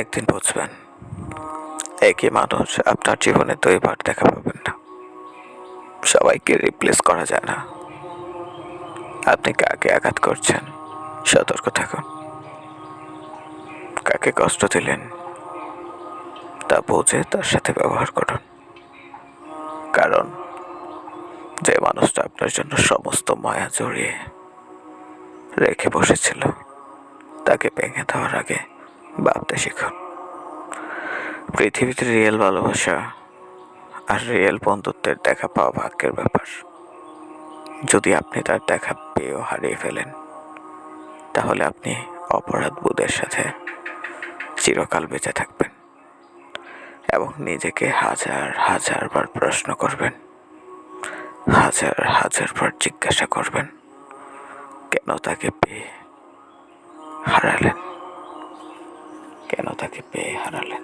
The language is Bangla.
একদিন বুঝবেন, একই মানুষ আপনার জীবনে দুইবার দেখা পাবেন না। সবাইকে রিপ্লেস করা যায় না। আপনি কাকে আঘাত করছেন, সতর্ক থাকুন। কাকে কষ্ট দিলেন, তা বুঝে তার সাথে ব্যবহার করুন। কারণ যে মানুষটা আপনার জন্য সমস্ত মায়া জড়িয়ে রেখে বসেছিল, তাকে ভেঙে দেওয়ার আগে ভাবতে শিখুন। পৃথিবীতে রিয়েল ভালোবাসা আর রিয়েল বন্ধুত্বের দেখা পাওয়া ভাগ্যের ব্যাপার। যদি আপনি তার দেখা পেয়েও হারিয়ে ফেলেন, তাহলে আপনি অপরাধ বোধের সাথে চিরকাল বেঁচে থাকবেন এবং নিজেকে হাজার হাজার বার প্রশ্ন করবেন, হাজার হাজার বার জিজ্ঞাসা করবেন, কেন তাকে পেয়ে হারালেন, কেন তাকে পেয়ে হারালেন।